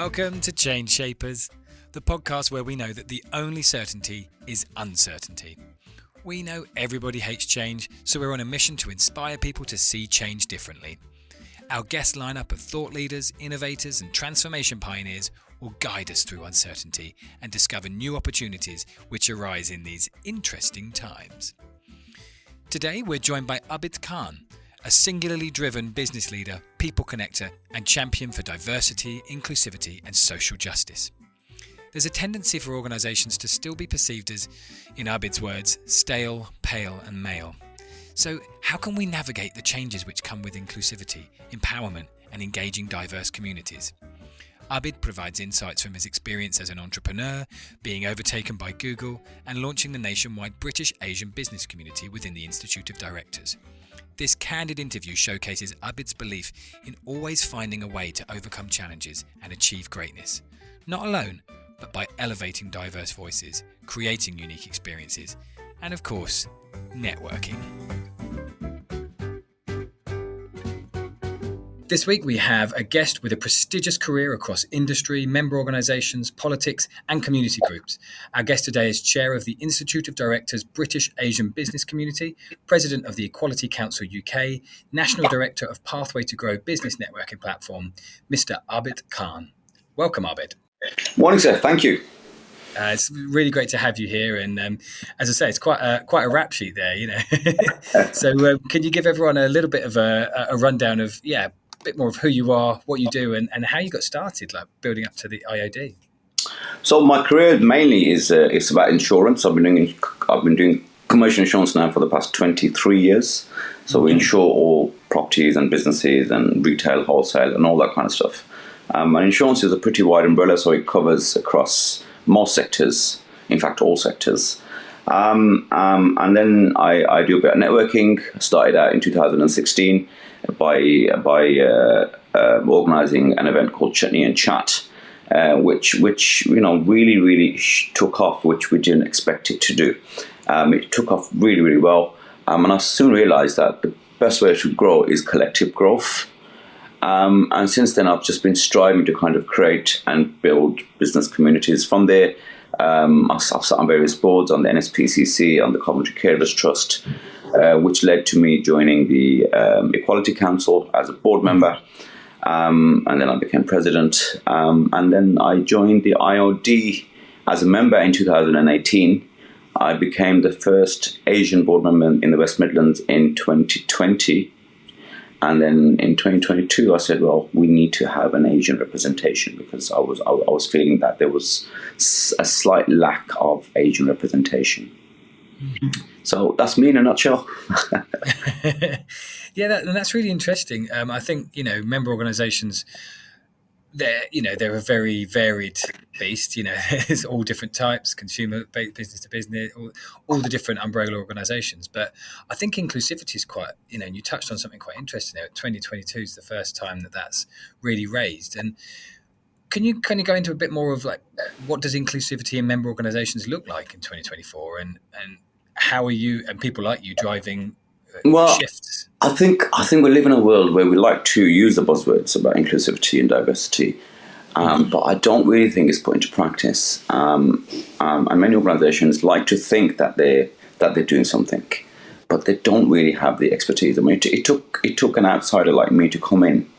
Welcome to Change Shapers, the podcast where we know that the only certainty is uncertainty. We know everybody hates change, so we're on a mission to inspire people to see change differently. Our guest lineup of thought leaders, innovators and transformation pioneers will guide us through uncertainty and discover new opportunities which arise in these interesting times. Today we're joined by Abid Khan, a singularly driven business leader, people connector and champion for diversity, inclusivity and social justice. There's a tendency for organisations to still be perceived as, in Abid's words, stale, pale and male. So how can we navigate the changes which come with inclusivity, empowerment and engaging diverse communities? Abid provides insights from his experience as an entrepreneur, being overtaken by Google and launching the nationwide British Asian business community within the Institute of Directors. This candid interview showcases Abid's belief in always finding a way to overcome challenges and achieve greatness. Not alone, but by elevating diverse voices, creating unique experiences, and of course, networking. This week we have a guest with a prestigious career across industry, member organisations, politics and community groups. Our guest today is Chair of the Institute of Directors British Asian Business Community, President of the Equality Council UK, National Director of Pathway to Grow Business Networking Platform, Mr. Abid Khan. Welcome, Abid. Morning, sir. Thank you. It's really great to have you here, and as I say, it's quite a rap sheet there, you know. So, can you give everyone a little bit of a rundown of, a bit more of who you are, what you do, and how you got started, like building up to the IOD? So, my career mainly is it's about insurance. I've been doing commercial insurance now for the past 23 years. So we insure all properties and businesses and retail, wholesale, and all that kind of stuff. And insurance is a pretty wide umbrella, so it covers across most sectors, in fact, all sectors. And then I do a bit of networking. I started out in 2016 by organising an event called Chutney and Chat, which really took off, which we didn't expect it to do. It took off really, really well. And I soon realised that the best way to grow is collective growth. And since then, I've just been striving to kind of create and build business communities. From there, I've sat on various boards on the NSPCC, on the Coventry Carers Trust, which led to me joining the Equality Council as a board member. And then I became president. And then I joined the IOD as a member in 2018. I became the first Asian board member in the West Midlands in 2020. And then in 2022, I said, well, we need to have an Asian representation, because I was feeling that there was a slight lack of Asian representation. Mm-hmm. So that's me in a nutshell. That's really interesting. I think, member organisations, they're a very varied beast. There's all different types, consumer, business to business, all the different umbrella organisations. But I think inclusivity is quite, and you touched on something quite interesting there. 2022 is the first time that's really raised. And can you kind of go into a bit more of like, what does inclusivity in member organisations look like in 2024? And how are you and people like you driving shifts? I think we live in a world where we like to use the buzzwords about inclusivity and diversity, but I don't really think it's put into practice. And many organisations like to think that they're doing something, but they don't really have the expertise. I mean, it took an outsider like me to come in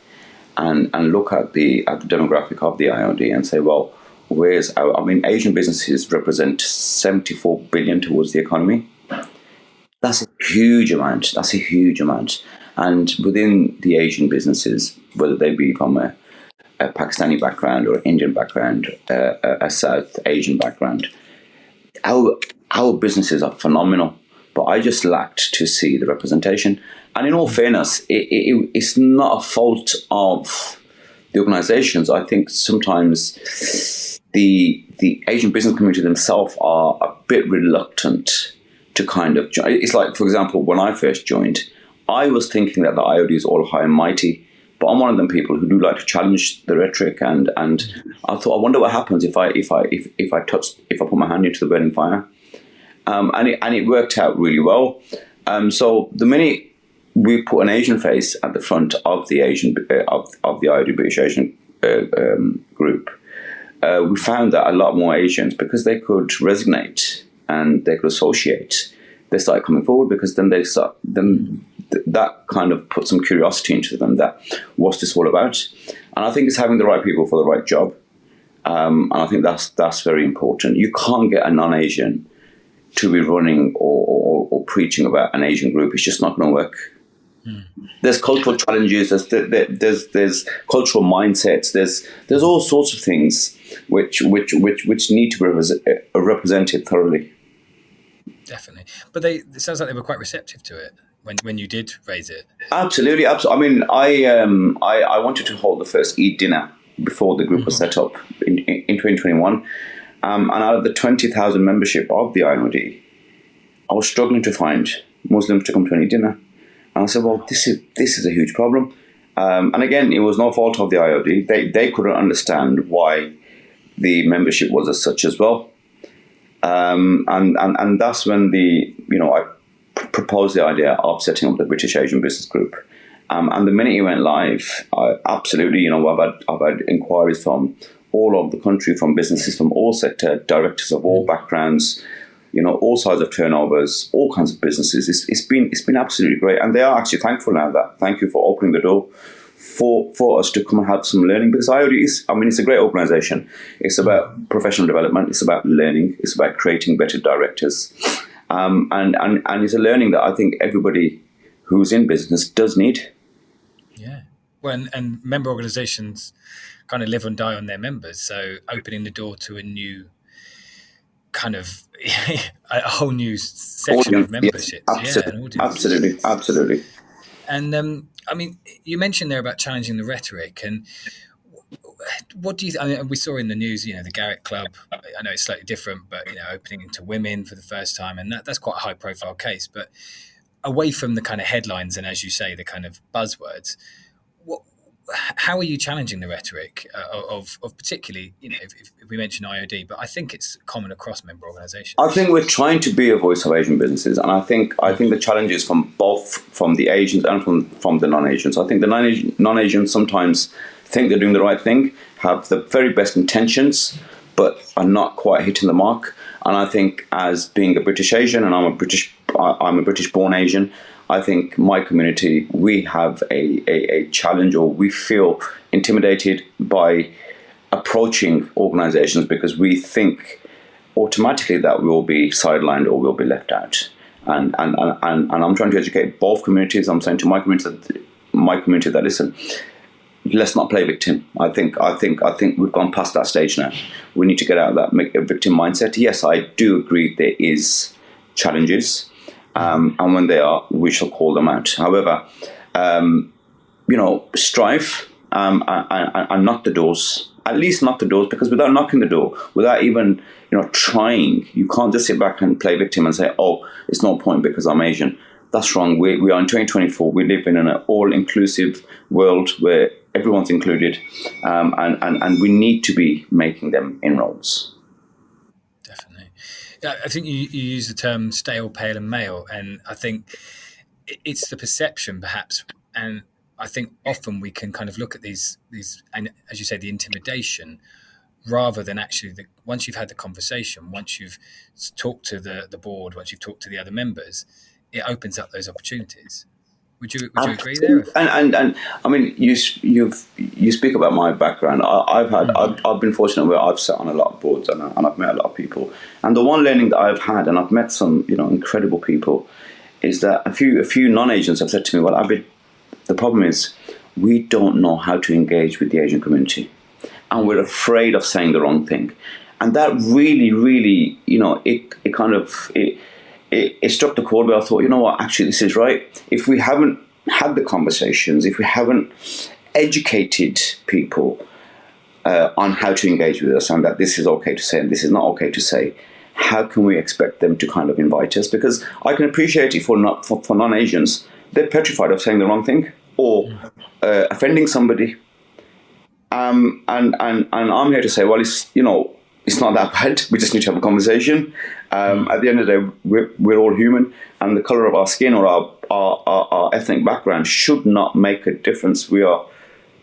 and look at the demographic of the IOD and say, well, Asian businesses represent 74 billion towards the economy. That's a huge amount. And within the Asian businesses, whether they be from a Pakistani background or an Indian background, a South Asian background, our businesses are phenomenal. But I just lacked to see the representation. And in all fairness, it's not a fault of the organisations. I think sometimes the Asian business community themselves are a bit reluctant to kind of join. It's like, for example, when I first joined, I was thinking that the IOD is all high and mighty, but I'm one of them people who do like to challenge the rhetoric, and I thought, I wonder what happens if I put my hand into the burning fire, and it worked out really well. So the minute we put an Asian face at the front of the Asian of the IOD British Asian group, we found that a lot more Asians, because they could resonate and they could associate, they started coming forward, because then that kind of put some curiosity into them, that what's this all about? And I think it's having the right people for the right job. And I think that's very important. You can't get a non-Asian to be running or preaching about an Asian group. It's just not going to work. There's cultural challenges. There's cultural mindsets. There's all sorts of things which need to be represented thoroughly. Definitely, but it sounds like they were quite receptive to it when you did raise it. Absolutely. I mean, I wanted to hold the first Eid dinner before the group was set up in 2021, and out of the 20,000 membership of the INOD, I was struggling to find Muslims to come to any dinner. And I said, well, this is a huge problem. And again, it was no fault of the IOD. They couldn't understand why the membership was as such as well. And that's when I proposed the idea of setting up the British Asian Business Group. And the minute it went live, absolutely, I've had inquiries from all over the country, from businesses from all sector, directors of all backgrounds, all sides of turnovers, all kinds of businesses. It's been absolutely great, and they are actually thankful now. That thank you for opening the door for us to come and have some learning, because it's a great organisation. It's about professional development. It's about learning. It's about creating better directors, and it's a learning that I think everybody who's in business does need. Yeah, well, and member organisations kind of live and die on their members. So opening the door to a new kind of a whole new section of membership. Yes, absolutely. And I mean, you mentioned there about challenging the rhetoric, and what do you? I mean, we saw in the news, the Garrett Club. I know it's slightly different, but opening to women for the first time, and that's quite a high-profile case. But away from the kind of headlines and, as you say, the kind of buzzwords, how are you challenging the rhetoric of particularly, if we mention IOD, but I think it's common across member organisations? I think we're trying to be a voice of Asian businesses, and I think the challenge is from the Asians and from the non-Asians. I think the non-Asians sometimes think they're doing the right thing, have the very best intentions, but are not quite hitting the mark. And I think, as being a British Asian, and I'm a British-born Asian, I think my community, we have a challenge, or we feel intimidated by approaching organisations, because we think automatically that we'll be sidelined or we'll be left out. And I'm trying to educate both communities. I'm saying to my community that listen, let's not play victim. I think we've gone past that stage now. We need to get out of that victim mindset. Yes, I do agree there is challenges. And when they are, we shall call them out. However, strive and knock the doors. At least knock the doors, because without knocking the door, without even trying, you can't just sit back and play victim and say, "Oh, it's no point because I'm Asian." That's wrong. We are in 2024. We live in an all-inclusive world where everyone's included, and we need to be making them inroads. I think you use the term stale, pale and male, and I think it's the perception perhaps, and I think often we can kind of look at these and, as you say, the intimidation, rather than actually once you've had the conversation, once you've talked to the board, once you've talked to the other members, it opens up those opportunities. Would you agree there? And I mean, you speak about my background. I've been fortunate where I've sat on a lot of boards and I've met a lot of people. And the one learning that I've had, and I've met some incredible people, is that a few non-Asians have said to me, "Well, Abid, the problem is we don't know how to engage with the Asian community, and we're afraid of saying the wrong thing." And that really, really, it struck the chord where I thought, what, actually this is right. If we haven't had the conversations, if we haven't educated people on how to engage with us, and that this is okay to say and this is not okay to say, how can we expect them to kind of invite us? Because I can appreciate it for non-Asians, they're petrified of saying the wrong thing or offending somebody. And I'm here to say, well, it's not that bad. We just need to have a conversation. At the end of the day, we're all human, and the colour of our skin or our ethnic background should not make a difference. We are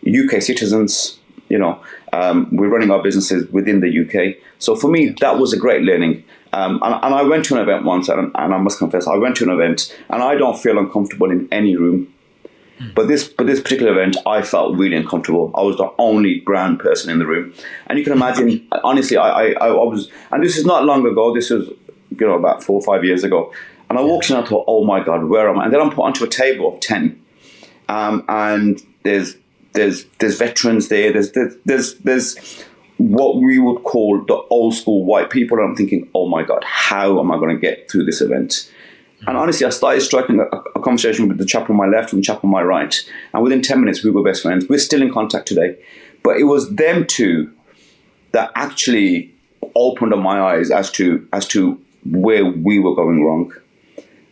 UK citizens. We're running our businesses within the UK. So for me, that was a great learning. And I went to an event once, and I must confess, I went to an event, and I don't feel uncomfortable in any room. But this particular event, I felt really uncomfortable. I was the only brown person in the room, and you can imagine. Honestly, I was, and this is not long ago. This was about 4 or 5 years ago, and I walked in and I thought, oh my God, where am I? And then I'm put onto a table of 10, and there's veterans there. There's what we would call the old school white people, and I'm thinking, oh my God, how am I going to get through this event? And honestly, I started striking a conversation with the chap on my left and the chap on my right. And within 10 minutes, we were best friends. We're still in contact today. But it was them two that actually opened up my eyes as to where we were going wrong.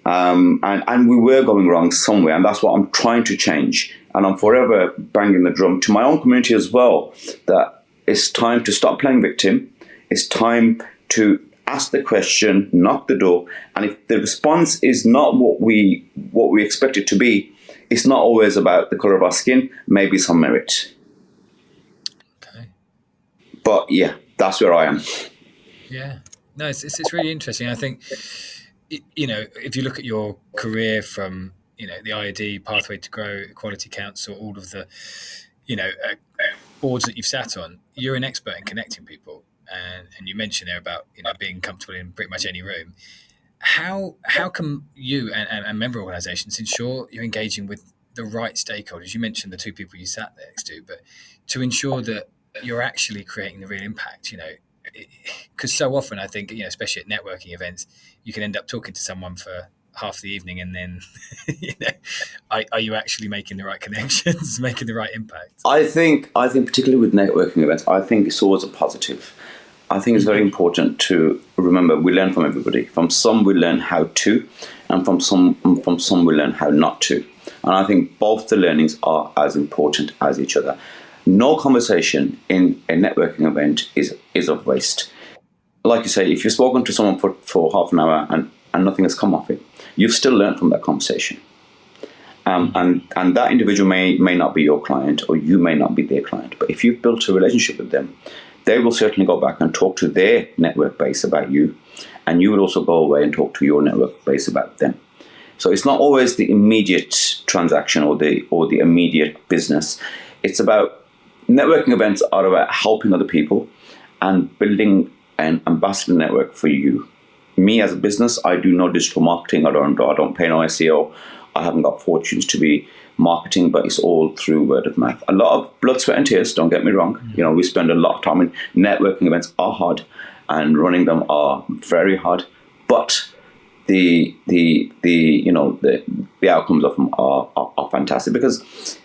And we were going wrong somewhere. And that's what I'm trying to change. And I'm forever banging the drum to my own community as well, that it's time to stop playing victim. It's time to ask the question, knock the door, and if the response is not what we expect it to be, it's not always about the colour of our skin, maybe some merit. Okay. But yeah, that's where I am. Yeah. No, it's really interesting. I think, if you look at your career from, the IAD, Pathway to Grow, Equality Council, all of the, boards that you've sat on, you're an expert in connecting people. And you mentioned there about being comfortable in pretty much any room. How can you and member organisations ensure you're engaging with the right stakeholders? You mentioned the two people you sat next to, but to ensure that you're actually creating the real impact, because so often I think, especially at networking events, you can end up talking to someone for half the evening, and then are you actually making the right connections, making the right impact? I think particularly with networking events, I think it's always a positive. I think it's very important to remember we learn from everybody. From some we learn how to, and from some we learn how not to. And I think both the learnings are as important as each other. No conversation in a networking event is of waste. Like you say, if you've spoken to someone for half an hour and nothing has come of it, you've still learned from that conversation. And that individual may not be your client, or you may not be their client. But if you've built a relationship with them, they will certainly go back and talk to their network base about you, and you will also go away and talk to your network base about them. So it's not always the immediate transaction or the immediate business. It's about networking events are about helping other people and building an ambassador network for you. Me as a business, I do no digital marketing. I don't pay no SEO. I haven't got fortunes to be marketing, but it's all through word of mouth. A lot of blood, sweat and tears, don't get me wrong. We spend a lot of time in networking events are hard, and running them are very hard, but the outcomes of them are fantastic, because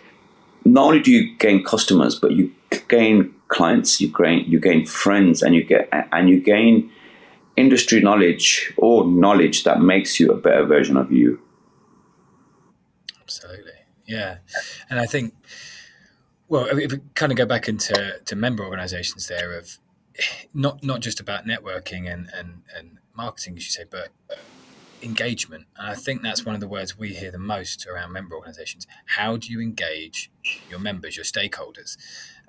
not only do you gain customers, but you gain clients, you gain friends, and you gain industry knowledge, or knowledge that makes you a better version of you. Absolutely. Yeah. And I think, well, if we kind of go back into member organisations there, of not just about networking and marketing, as you say, but engagement. And I think that's one of the words we hear the most around member organisations. How do you engage your members, your stakeholders?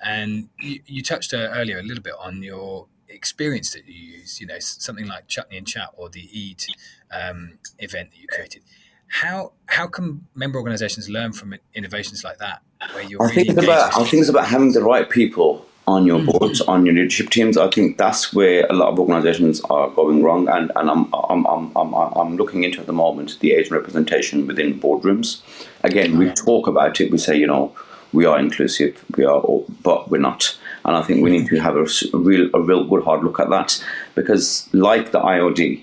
And you touched earlier a little bit on your experience that you use, something like Chutney and Chat or the Eid event that you created. How can member organisations learn from innovations like that, where you're I think it's about having the right people on your boards, on your leadership teams. I think that's where a lot of organisations are going wrong, and I'm looking into at the moment the Asian representation within boardrooms. Again, we talk about it. We say, we are inclusive, but we're not. And I think we need to have a real good hard look at that, because like the IOD.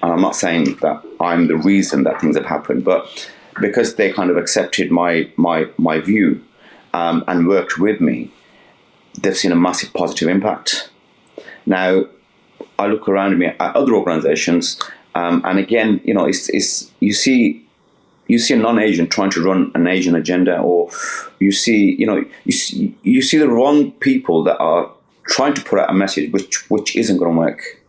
And I'm not saying that I'm the reason that things have happened, but because they kind of accepted my view and worked with me, they've seen a massive positive impact. Now, I look around me at other organisations, and again, it's you see a non-Asian trying to run an Asian agenda, or you see the wrong people that are trying to put out a message which isn't going to work.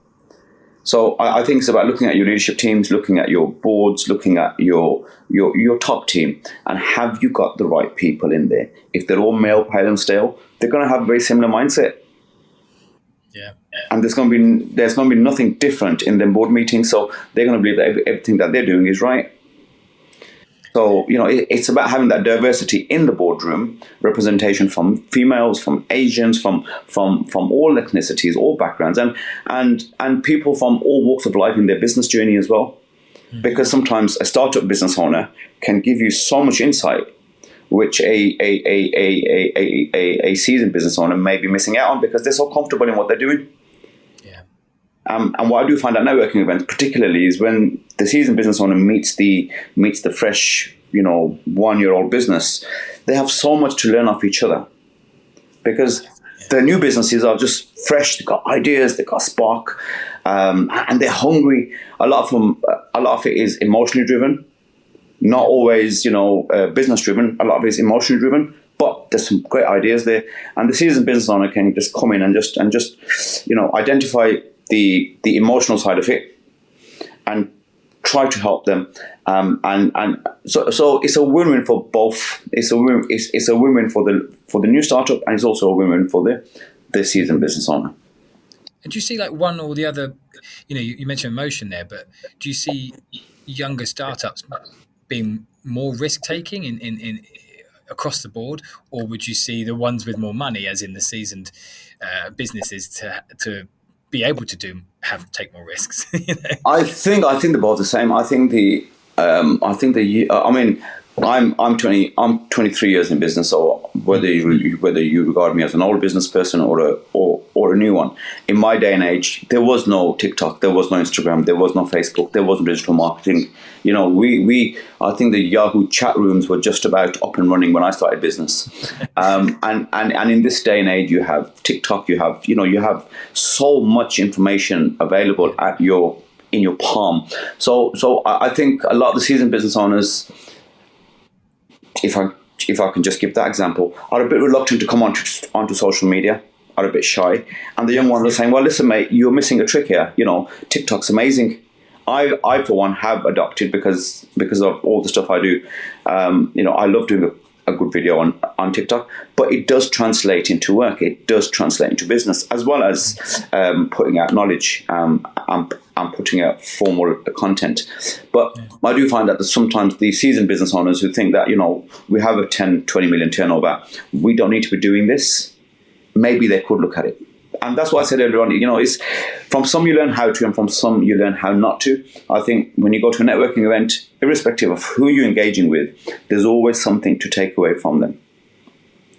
So I think it's about looking at your leadership teams, looking at your boards, looking at your top team, and have you got the right people in there? If they're all male, pale, and stale, they're going to have a very similar mindset. Yeah. And there's going to be nothing different in their board meetings. So they're going to believe that everything that they're doing is right. So, it's about having that diversity in the boardroom, representation from females, from Asians, from all ethnicities, all backgrounds, and people from all walks of life in their business journey as well. Because sometimes a startup business owner can give you so much insight, which a seasoned business owner may be missing out on because they're so comfortable in what they're doing. Yeah. And what I do find at networking events, particularly, is when the seasoned business owner meets the fresh, 1-year-old business, they have so much to learn off each other because the new businesses are just fresh. They've got ideas, they've got spark, and they're hungry. A lot of it is emotionally driven, not always, business driven. A lot of it is emotionally driven. But there's some great ideas there, and the seasoned business owner can just come in and just identify the emotional side of it and try to help them. So it's a win-win for both. It's a win-win for the new startup, and it's also a win-win for the seasoned business owner. And do you see like one or the other? You mentioned emotion there, but do you see younger startups being more risk taking in across the board, or would you see the ones with more money, as in the seasoned businesses, to be able to take more risks? I think they're both the same. I'm 23 years in business, so whether you regard me as an old business person or a new one, in my day and age, there was no TikTok, there was no Instagram, there was no Facebook, there wasn't digital marketing. I think the Yahoo chat rooms were just about up and running when I started business. And in this day and age, you have TikTok, you have so much information available in your palm. So I think a lot of the seasoned business owners, if I can just give that example, are a bit reluctant to come onto social media, are a bit shy. And the young ones are saying, well, listen, mate, you're missing a trick here. TikTok's amazing. I for one, have adopted because of all the stuff I do. I love doing a good video on TikTok, but it does translate into work. It does translate into business, as well as putting out knowledge and putting out formal content. But I do find that sometimes the seasoned business owners who think that, we have a 10, 20 million turnover, we don't need to be doing this. Maybe they could look at it. And that's what I said earlier on, it's from some you learn how to, and from some you learn how not to. I think when you go to a networking event, irrespective of who you're engaging with, there's always something to take away from them.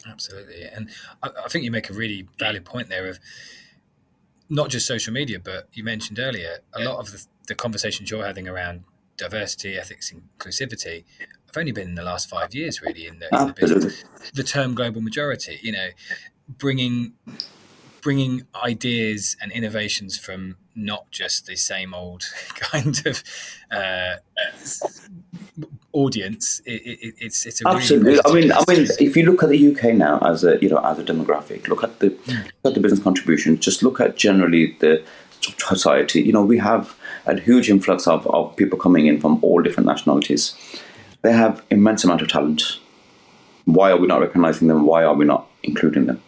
Absolutely. And I think you make a really valid point there of not just social media, but you mentioned earlier, a lot of the conversations you're having around diversity, ethics, inclusivity have only been in the last 5 years, really, in the business. The term global majority, bringing ideas and innovations from not just the same old kind of audience. It's a absolutely. Really I mean, if you look at the UK now as a demographic, look at the business contribution. Just look at generally the society. We have a huge influx of people coming in from all different nationalities. They have immense amount of talent. Why are we not recognizing them? Why are we not including them?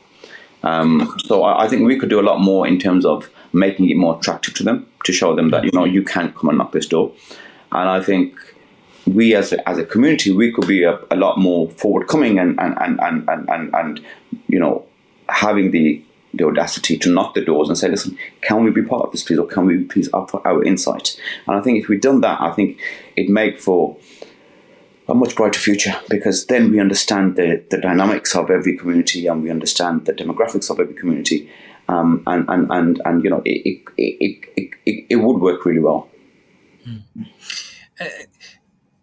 So I think we could do a lot more in terms of making it more attractive to them, to show them that you can come and knock this door. And I think we as a community, we could be a lot more forward-coming and having the audacity to knock the doors and say, listen, can we be part of this, please, or can we please offer our insight? And I think if we'd done that, I think it'd make for a much brighter future, because then we understand the dynamics of every community, and we understand the demographics of every community, and it would work really well.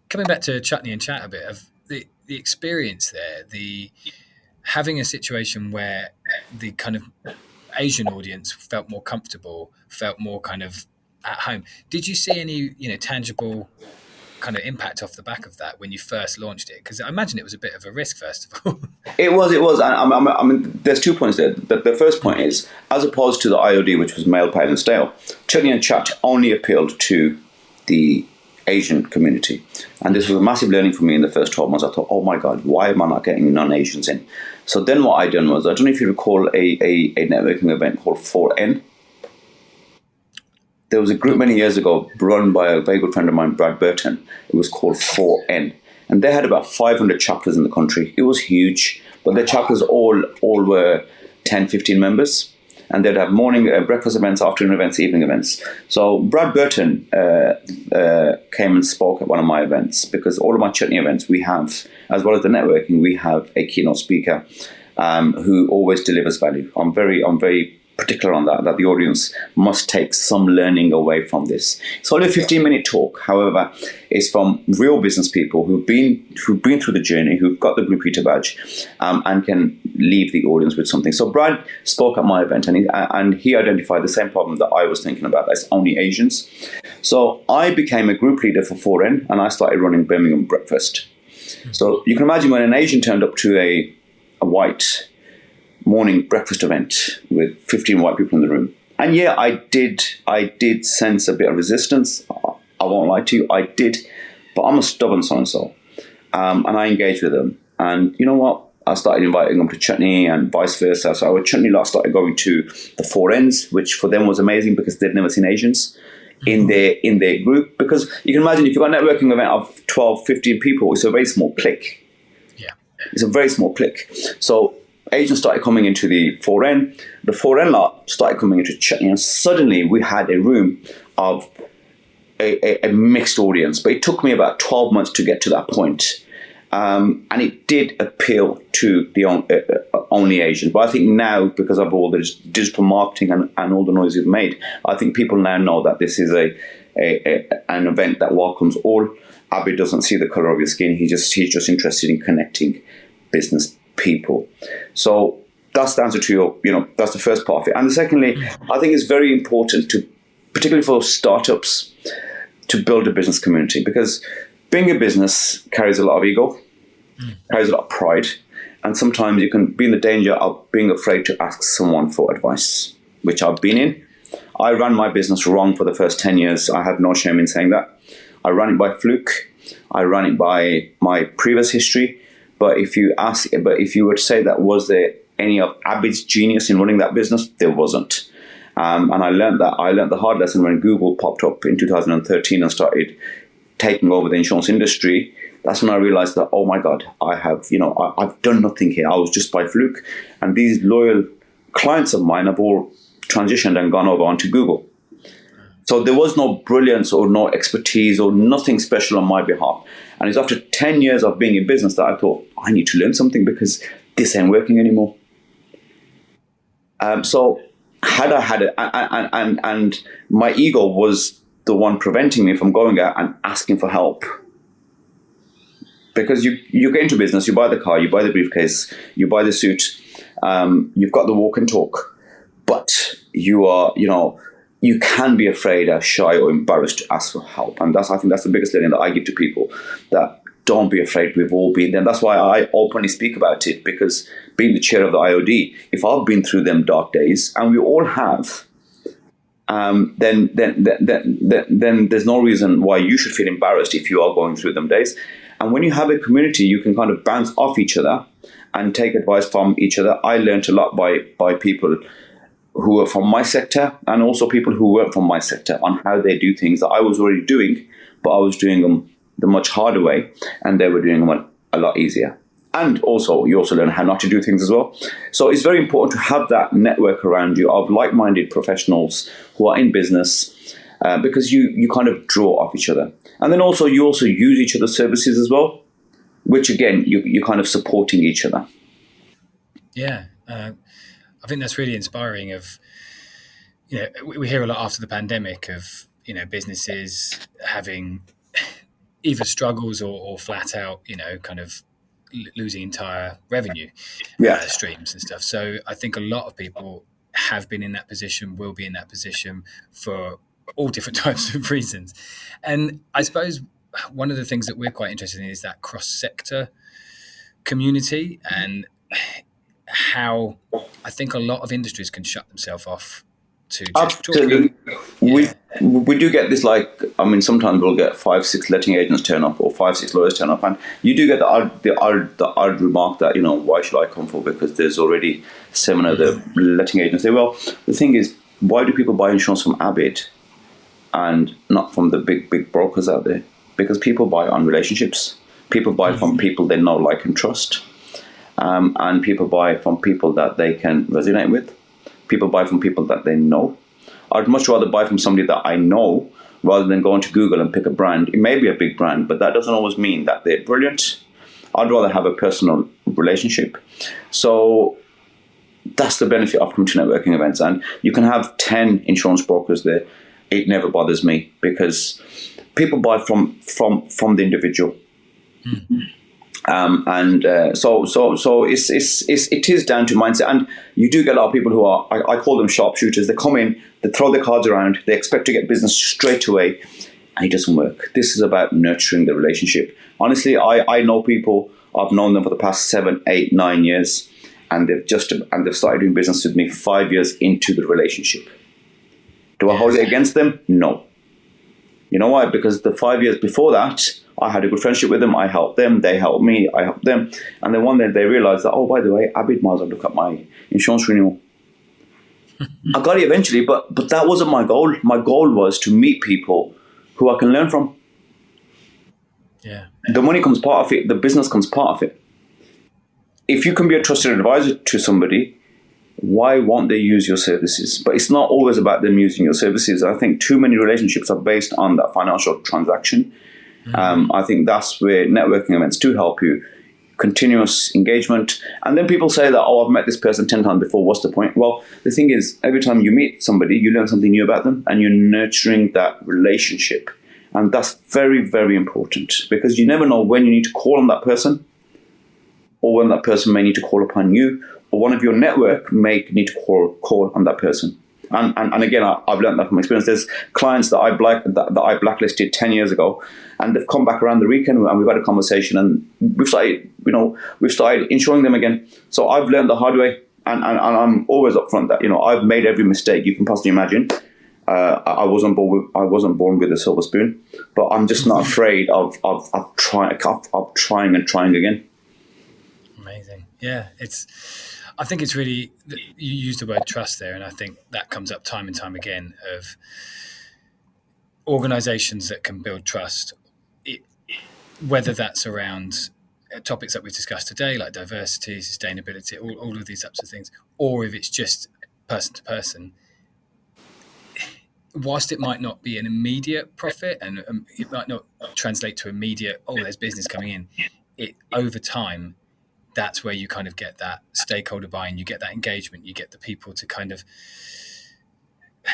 Coming back to Chutney and Chat a bit, of the experience there, the having a situation where the kind of Asian audience felt more comfortable, felt more kind of at home. Did you see any tangible kind of impact off the back of that when you first launched it? Because I imagine it was a bit of a risk, first of all. It was. I mean, there's 2 points there. The first point is, as opposed to the IOD, which was male, pale, and stale, Chutney and Chat only appealed to the Asian community. And this was a massive learning for me in the first 12 months. I thought, oh my God, why am I not getting non-Asians in? So then what I done was, I don't know if you recall a networking event called 4N. There was a group many years ago run by a very good friend of mine, Brad Burton. It was called 4N. And they had about 500 chapters in the country. It was huge. But the chapters all were 10, 15 members. And they'd have morning breakfast events, afternoon events, evening events. So Brad Burton came and spoke at one of my events, because all of my Chutney events, we have, as well as the networking, we have a keynote speaker who always delivers value. I'm very particular on that the audience must take some learning away from this. It's only a 15-minute talk. However, it's from real business people who've been through the journey, who've got the Blue Peter badge, and can leave the audience with something. So Brad spoke at my event, and he identified the same problem that I was thinking about. That's only Asians. So I became a group leader for 4N, and I started running Birmingham Breakfast. So you can imagine when an Asian turned up to a white morning breakfast event with 15 white people in the room. And yeah, I did sense a bit of resistance. I won't lie to you, I did. But I'm a stubborn so-and-so. And I engaged with them. And you know what? I started inviting them to Chutney and vice versa. So our Chutney lot started going to the 4Ns, which for them was amazing because they'd never seen Asians in their group. Because you can imagine if you've got a networking event of 12, 15 people, it's a very small clique. Yeah. It's a very small clique. So Asians started coming into the 4N. The 4N lot started coming into Chutney, and suddenly we had a room of a mixed audience. But it took me about 12 months to get to that point. And it did appeal to the only Asians. But I think now, because of all this digital marketing and all the noise we've made, I think people now know that this is an event that welcomes all. Abid doesn't see the colour of your skin. He's just interested in connecting business people. So that's the answer to that's the first part of it. And secondly, I think it's very important to, particularly for startups, to build a business community, because being a business carries a lot of ego, carries a lot of pride, and sometimes you can be in the danger of being afraid to ask someone for advice, which I've been in. I ran my business wrong for the first 10 years. I have no shame in saying that. I ran it by fluke. I ran it by my previous history. But if you were to say that, was there any of Abid's genius in running that business? There wasn't. And I learned the hard lesson when Google popped up in 2013 and started taking over the insurance industry. That's when I realized that, oh my God, I've done nothing here. I was just by fluke. And these loyal clients of mine have all transitioned and gone over onto Google. So there was no brilliance or no expertise or nothing special on my behalf. And it's after 10 years of being in business that I thought, I need to learn something because this ain't working anymore. So had I had it, and my ego was the one preventing me from going out and asking for help. Because you get into business, you buy the car, you buy the briefcase, you buy the suit, you've got the walk and talk, but you can be afraid or shy or embarrassed to ask for help. And I think that's the biggest learning that I give to people, that don't be afraid. We've all been there. And that's why I openly speak about it, because being the chair of the IOD, if I've been through them dark days, and we all have, then there's no reason why you should feel embarrassed if you are going through them days. And when you have a community, you can kind of bounce off each other and take advice from each other. I learned a lot by people who are from my sector, and also people who weren't from my sector, on how they do things that I was already doing, but I was doing them the much harder way, and they were doing them a lot easier. And also, you also learn how not to do things as well. So it's very important to have that network around you of like-minded professionals who are in business, because you kind of draw off each other. And then also, you also use each other's services as well, which again, you're kind of supporting each other. Yeah. I think that's really inspiring. We hear a lot after the pandemic of, businesses having either struggles or flat out, kind of losing entire revenue streams and stuff. So I think a lot of people have been in that position, will be in that position for all different types of reasons. And I suppose one of the things that we're quite interested in is that cross-sector community, and how I think a lot of industries can shut themselves off to just Absolutely. talking. We do get this, like, I mean, sometimes we'll get 5-6 letting agents turn up or 5-6 lawyers turn up, and you do get the odd remark that, why should I come for, because there's already 7 other letting agents there. Well, the thing is, why do people buy insurance from Abid and not from the big brokers out there? Because people buy on relationships. People buy from people they know, like, and trust. And people buy from people that they can resonate with. People buy from people that they know. I'd much rather buy from somebody that I know rather than go into Google and pick a brand. It may be a big brand, but that doesn't always mean that they're brilliant. I'd rather have a personal relationship. So that's the benefit of coming to networking events. And you can have 10 insurance brokers there. It never bothers me, because people buy from the individual. Mm-hmm. So it is down to mindset, and you do get a lot of people who are, I call them sharpshooters. They come in, they throw their cards around, they expect to get business straight away, and it doesn't work. This is about nurturing the relationship. Honestly, I know people, I've known them for the past 7, 8, 9 years, and they've started doing business with me 5 years into the relationship. Do I hold it against them? No. You know why? Because the 5 years before that, I had a good friendship with them. I helped them. They helped me. I helped them. And then one day they realized that, oh, by the way, Abid might as well look at my insurance renewal. I got it eventually, but that wasn't my goal. My goal was to meet people who I can learn from. Yeah. The money comes part of it. The business comes part of it. If you can be a trusted advisor to somebody, why won't they use your services? But it's not always about them using your services. I think too many relationships are based on that financial transaction. I think that's where networking events do help you. Continuous engagement. And then people say that, oh, I've met this person 10 times before. What's the point? Well, the thing is, every time you meet somebody, you learn something new about them, and you're nurturing that relationship. And that's very, very important, because you never know when you need to call on that person, or when that person may need to call upon you, or one of your network may need to call on that person. And again, I've learned that from experience. There's clients that I blacklisted 10 years ago, and they've come back around the weekend, and we've had a conversation, and we've started insuring them again. So I've learned the hard way, and I'm always upfront that I've made every mistake you can possibly imagine. I wasn't born with a silver spoon, but I'm just not afraid of trying again. Amazing. Yeah, I think it's really, you used the word trust there, and I think that comes up time and time again, of organizations that can build trust, whether that's around topics that we've discussed today, like diversity, sustainability, all of these types of things, or if it's just person to person. Whilst it might not be an immediate profit, and it might not translate to immediate, there's business coming in, over time, that's where you kind of get that stakeholder buy-in, you get that engagement, you get the people to kind of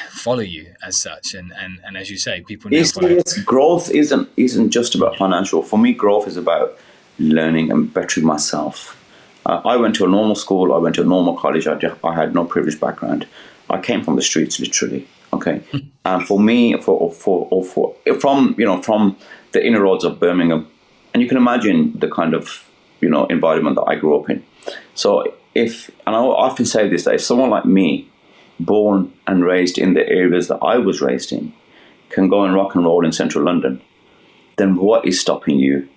follow you as such. And as you say, people now follow. Growth isn't just about financial. For me, growth is about learning and bettering myself. I went to a normal school. I went to a normal college. I had no privileged background. I came from the streets, literally. Okay, and for me, from the inner roads of Birmingham, and you can imagine the kind of environment that I grew up in. So and I often say this, that if someone like me, born and raised in the areas that I was raised in, can go and rock and roll in central London, then what is stopping you?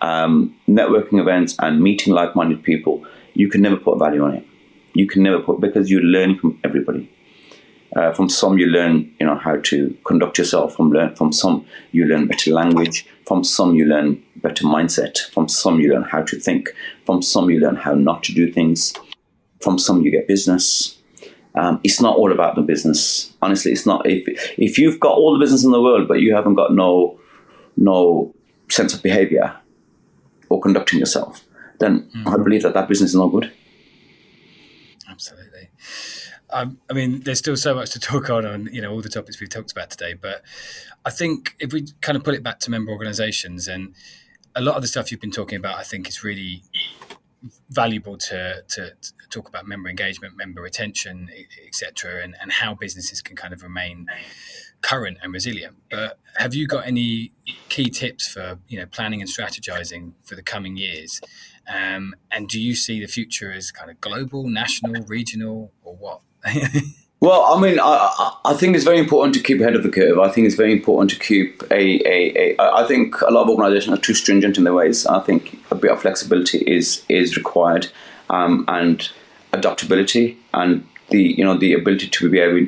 Networking events and meeting like-minded people, you can never put value on it. You can never because you're learning from everybody. From some you learn, how to conduct yourself. From some you learn better language. From some you learn better mindset. From some you learn how to think. From some you learn how not to do things. From some you get business. It's not all about the business. Honestly, it's not. If you've got all the business in the world, but you haven't got no sense of behavior or conducting yourself, then I believe that business is not good. Absolutely. I mean, there's still so much to talk on all the topics we've talked about today, but I think if we kind of put it back to member organisations, and a lot of the stuff you've been talking about, I think is really valuable to talk about member engagement, member retention, etc., and how businesses can kind of remain current and resilient. But have you got any key tips for planning and strategizing for the coming years? And do you see the future as kind of global, national, regional, or what? Well, I mean, I think it's very important to keep ahead of the curve. I think it's very important to keep I think a lot of organisations are too stringent in their ways. I think a bit of flexibility is required, and adaptability, and the ability to be able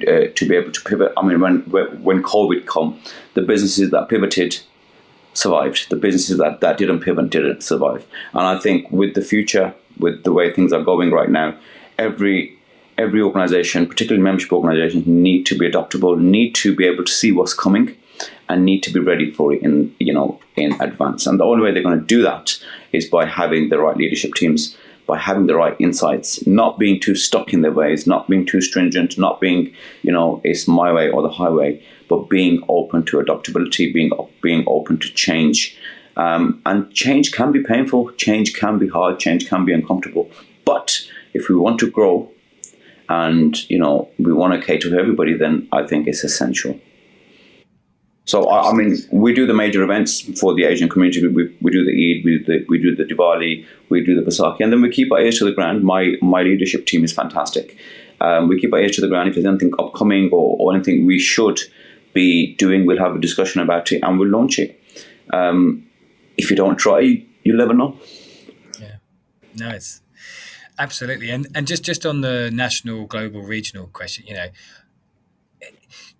to pivot. I mean, when COVID came, the businesses that pivoted survived. The businesses that didn't pivot didn't survive. And I think with the future, with the way things are going right now, every organisation, particularly membership organisations, need to be adaptable, need to be able to see what's coming, and need to be ready for it in advance. And the only way they're going to do that is by having the right leadership teams, by having the right insights, not being too stuck in their ways, not being too stringent, not being it's my way or the highway, but being open to adaptability, being open to change. And change can be painful, change can be hard, change can be uncomfortable. But if we want to grow, and we want to cater to everybody, then I think it's essential. So I mean, we do the major events for the Asian community. We do the Eid, we do the Diwali, we do the Baisakhi, and then we keep our ears to the ground. My leadership team is fantastic. We keep our ears to the ground. If there's anything upcoming or anything we should be doing, we'll have a discussion about it and we'll launch it. If you don't try, you'll never know. Yeah, nice. Absolutely. And just on the national, global, regional question,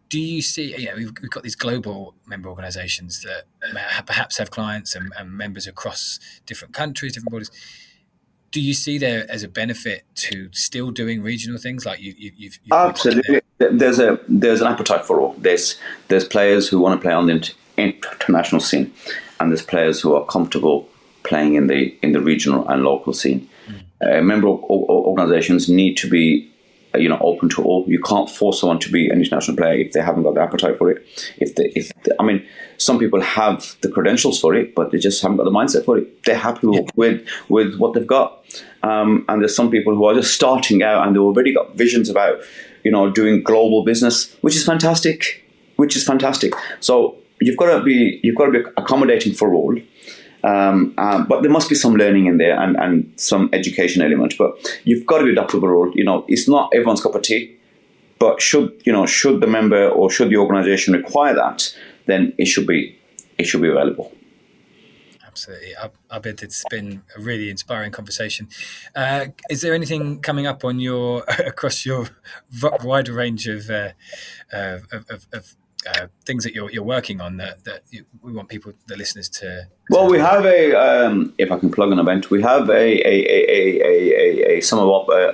do you see, we've got these global member organisations that perhaps have clients and members across different countries, different borders. Do you see there as a benefit to still doing regional things like you've absolutely? There's an appetite for all. There's players who want to play on the international scene, and there's players who are comfortable playing in the regional and local scene. Member organisations need to be open to all. You can't force someone to be an international player if they haven't got the appetite for it. I mean, some people have the credentials for it, but they just haven't got the mindset for it. They're happy with what they've got. And there's some people who are just starting out and they've already got visions about doing global business, which is fantastic. So you've got to be accommodating for all. But there must be some learning in there and some education element. But you've got to be adaptable. It's not everyone's cup of tea. But should the member or should the organisation require that, then it should be available. Absolutely, Abid. It's been a really inspiring conversation. Is there anything coming up on across your wider range of things that you're working on that we want the listeners to? Well, we have if I can plug an event, we have a summer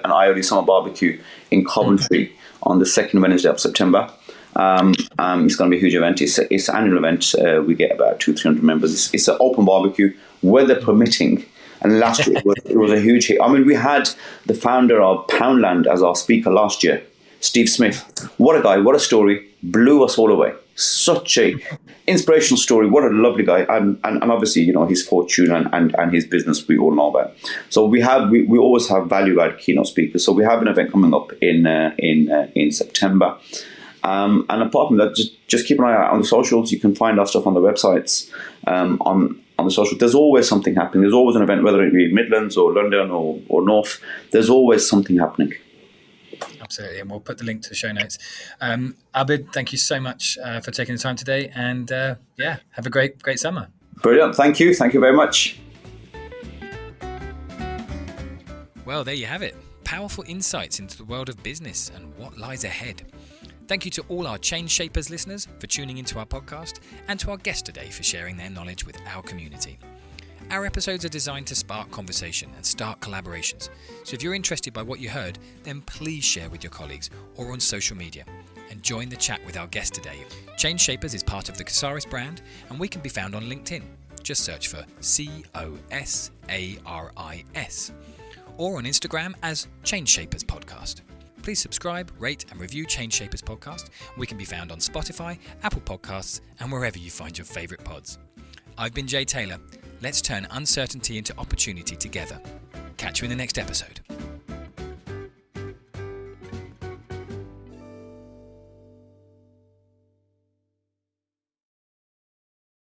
an IOD summer barbecue in Coventry on the second Wednesday of September. It's going to be a huge event. It's an annual event. We get about 200-300 members. It's an open barbecue, weather permitting. And last year it was a huge hit. I mean, we had the founder of Poundland as our speaker last year, Steve Smith. What a guy! What a story! Blew us all away. Such a inspirational story. What a lovely guy. And obviously, his fortune and his business we all know about. So we always have value-added keynote speakers. So we have an event coming up in September. And apart from that, just keep an eye out on the socials. You can find our stuff on the websites, on the social. There's always something happening. There's always an event, whether it be Midlands or London or North. There's always something happening. Absolutely, and we'll put the link to the show notes. Abid, thank you so much for taking the time today, and have a great summer. Brilliant. Thank you very much. Well, there you have it. Powerful insights into the world of business and what lies ahead. Thank you to all our Change Shapers listeners for tuning into our podcast, and to our guest today for sharing their knowledge with our community. Our episodes are designed to spark conversation and start collaborations. So if you're interested by what you heard, then please share with your colleagues or on social media and join the chat with our guest today. Change Shapers is part of the Casaris brand, and we can be found on LinkedIn. Just search for COSARIS, or on Instagram as Change Shapers Podcast. Please subscribe, rate and review Change Shapers Podcast. We can be found on Spotify, Apple Podcasts and wherever you find your favourite pods. I've been Jay Taylor. Let's turn uncertainty into opportunity together. Catch you in the next episode.